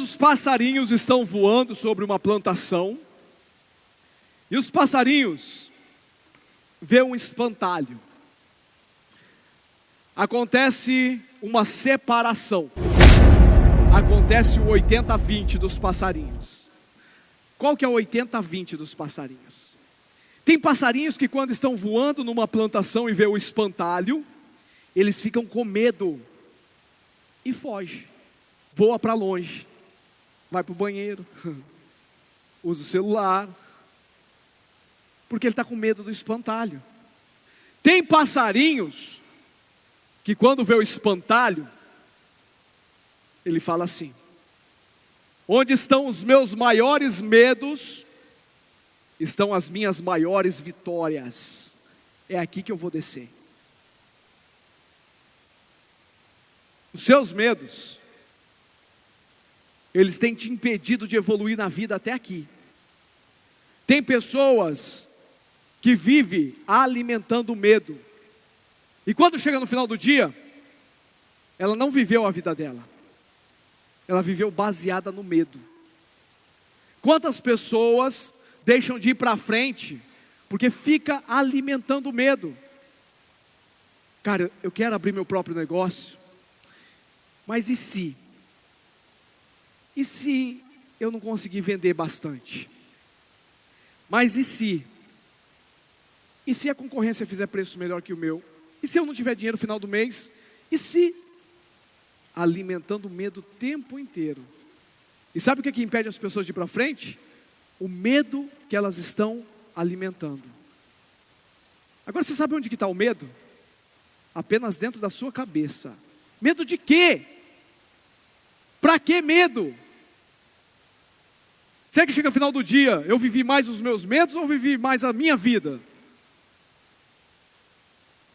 os passarinhos estão voando sobre uma plantação, e os passarinhos vê um espantalho. Acontece uma separação. Acontece o 80-20 dos passarinhos. Qual que é o 80-20 dos passarinhos? Tem passarinhos que quando estão voando numa plantação e vê o espantalho, eles ficam com medo e fogem. Voa para longe, vai para o banheiro, usa o celular, porque ele está com medo do espantalho. Tem passarinhos que quando vê o espantalho, ele fala assim: onde estão os meus maiores medos, estão as minhas maiores vitórias. É aqui que eu vou descer. Os seus medos, eles têm te impedido de evoluir na vida até aqui. Tem pessoas que vivem alimentando o medo. E quando chega no final do dia, ela não viveu a vida dela. Ela viveu baseada no medo. Quantas pessoas deixam de ir para frente porque fica alimentando o medo? Cara, eu quero abrir meu próprio negócio, mas e se? E se eu não conseguir vender bastante? Mas e se? E se a concorrência fizer preço melhor que o meu? E se eu não tiver dinheiro no final do mês? E se? Alimentando o medo o tempo inteiro. E sabe o que impede as pessoas de ir para frente? O medo que elas estão alimentando. Agora você sabe onde que está o medo? Apenas dentro da sua cabeça. Medo de quê? Para que medo? Será que chega no final do dia, eu vivi mais os meus medos ou vivi mais a minha vida?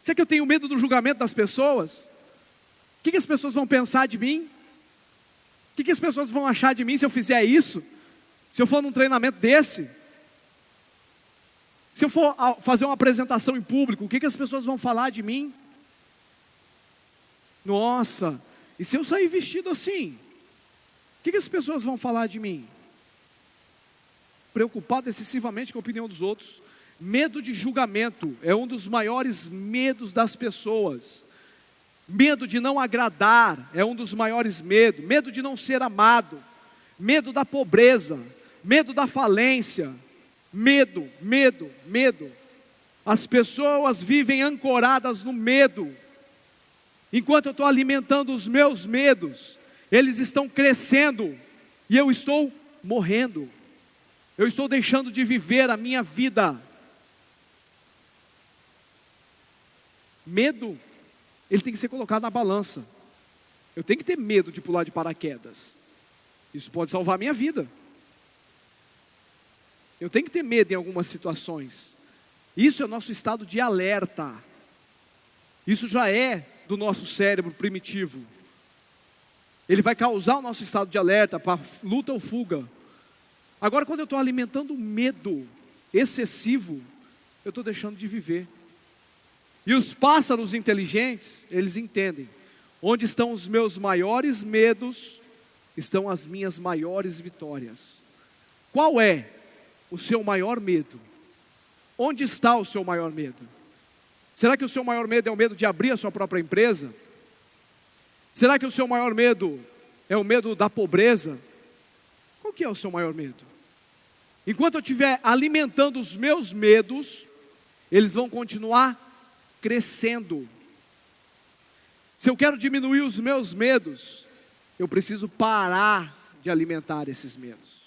Será que eu tenho medo do julgamento das pessoas? O que as pessoas vão pensar de mim? O que as pessoas vão achar de mim se eu fizer isso? Se eu for num treinamento desse? Se eu for fazer uma apresentação em público, o que as pessoas vão falar de mim? Nossa, e se eu sair vestido assim? O que as pessoas vão falar de mim? Preocupado excessivamente com a opinião dos outros. Medo de julgamento é um dos maiores medos das pessoas. Medo de não agradar é um dos maiores medos. Medo de não ser amado. Medo da pobreza. Medo da falência. Medo, medo, medo. As pessoas vivem ancoradas no medo. Enquanto eu estou alimentando os meus medos, eles estão crescendo e eu estou morrendo. Eu estou deixando de viver a minha vida. Medo, ele tem que ser colocado na balança. Eu tenho que ter medo de pular de paraquedas. Isso pode salvar a minha vida. Eu tenho que ter medo em algumas situações. Isso é o nosso estado de alerta. Isso já é do nosso cérebro primitivo. Ele vai causar o nosso estado de alerta para luta ou fuga. Agora, quando eu estou alimentando medo excessivo, eu estou deixando de viver. E os pássaros inteligentes, eles entendem. Onde estão os meus maiores medos, estão as minhas maiores vitórias. Qual é o seu maior medo? Onde está o seu maior medo? Será que o seu maior medo é o medo de abrir a sua própria empresa? Será que o seu maior medo é o medo da pobreza? Qual que é o seu maior medo? Enquanto eu estiver alimentando os meus medos, eles vão continuar crescendo. Se eu quero diminuir os meus medos, eu preciso parar de alimentar esses medos.